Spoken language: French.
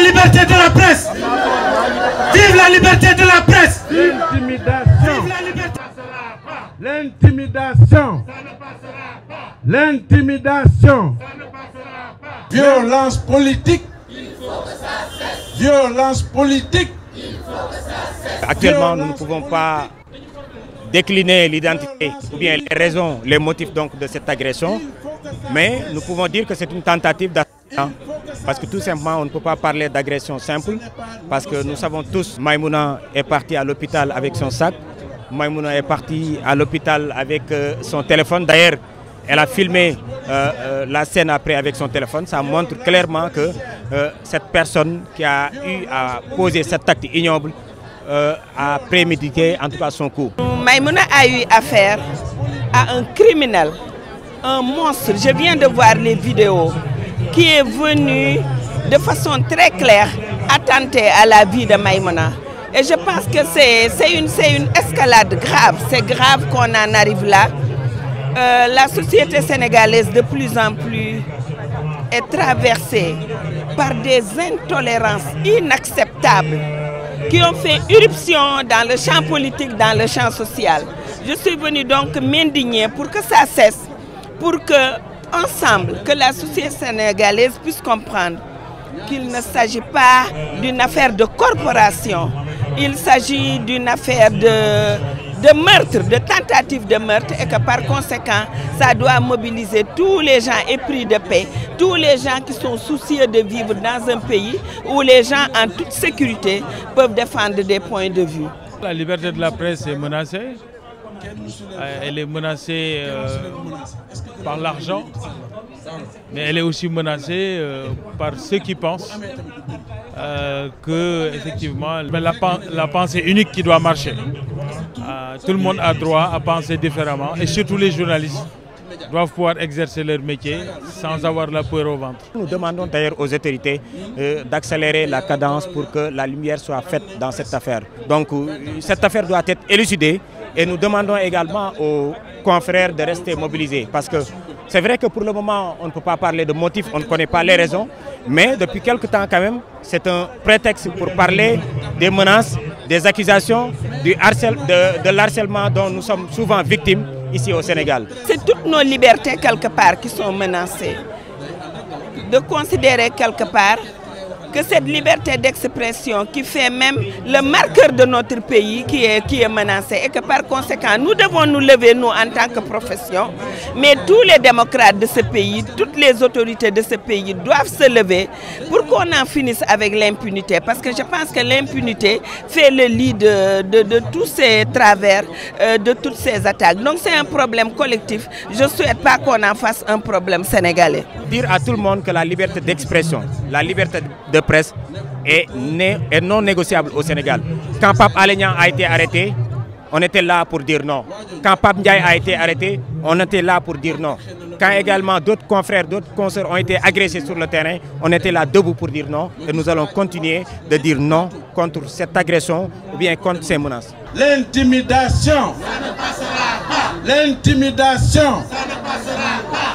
liberté de la presse. Vive la liberté de la presse. L'intimidation. L'intimidation. L'intimidation. Violence politique. Violence politique. Actuellement, nous ne pouvons pas décliner l'identité ou bien les raisons, les motifs donc de cette agression, mais nous pouvons dire que c'est une tentative d'assassinat. Parce que tout simplement, on ne peut pas parler d'agression simple, parce que nous savons tous, Maïmouna est partie à l'hôpital avec son sac, Maïmouna est partie à l'hôpital avec son téléphone. D'ailleurs, elle a filmé la scène après avec son téléphone. Ça montre clairement que cette personne qui a eu à poser cet acte ignoble a prémédité en tout cas son coup. Maïmouna a eu affaire à un criminel, un monstre. Je viens de voir les vidéos qui est venu de façon très claire attenter à la vie de Maïmouna. Et je pense que c'est une escalade grave. C'est grave qu'on en arrive là. La société sénégalaise de plus en plus est traversée par des intolérances inacceptables qui ont fait irruption dans le champ politique, dans le champ social. Je suis venue donc m'indigner pour que ça cesse, pour que, ensemble, que la société sénégalaise puisse comprendre qu'il ne s'agit pas d'une affaire de corporation, il s'agit d'une affaire de meurtre, de tentative de meurtre, et que par conséquent, ça doit mobiliser tous les gens épris de paix, tous les gens qui sont soucieux de vivre dans un pays où les gens en toute sécurité peuvent défendre des points de vue. La liberté de la presse est menacée. Elle est menacée par l'argent, mais elle est aussi menacée par ceux qui pensent que effectivement la pensée unique qui doit marcher. Tout le monde a droit à penser différemment, et surtout les journalistes doivent pouvoir exercer leur métier sans avoir la peur au ventre. Nous demandons d'ailleurs aux autorités d'accélérer la cadence pour que la lumière soit faite dans cette affaire. Donc cette affaire doit être élucidée, et nous demandons également aux confrères de rester mobilisés, parce que c'est vrai que pour le moment on ne peut pas parler de motifs, on ne connaît pas les raisons, mais depuis quelque temps quand même c'est un prétexte pour parler des menaces, des accusations, de l'harcèlement dont nous sommes souvent victimes ici au Sénégal. C'est toutes nos libertés quelque part qui sont menacées. De considérer quelque part que cette liberté d'expression qui fait même le marqueur de notre pays qui est menacé, et que par conséquent nous devons nous lever nous en tant que profession, mais tous les démocrates de ce pays, toutes les autorités de ce pays doivent se lever pour qu'on en finisse avec l'impunité, parce que je pense que l'impunité fait le lit de tous ces travers, de toutes ces attaques. Donc c'est un problème collectif. Je ne souhaite pas qu'on en fasse un problème sénégalais. Dire à tout le monde que la liberté d'expression, la liberté de presse est non négociable au Sénégal. Quand Pape Alé Niang a été arrêté, on était là pour dire non. Quand Pape Ndiaye a été arrêté, on était là pour dire non. Quand également d'autres confrères, d'autres consoeurs ont été agressés sur le terrain, on était là debout pour dire non. Et nous allons continuer de dire non contre cette agression ou bien contre ces menaces. L'intimidation. Ça ne passera pas. L'intimidation.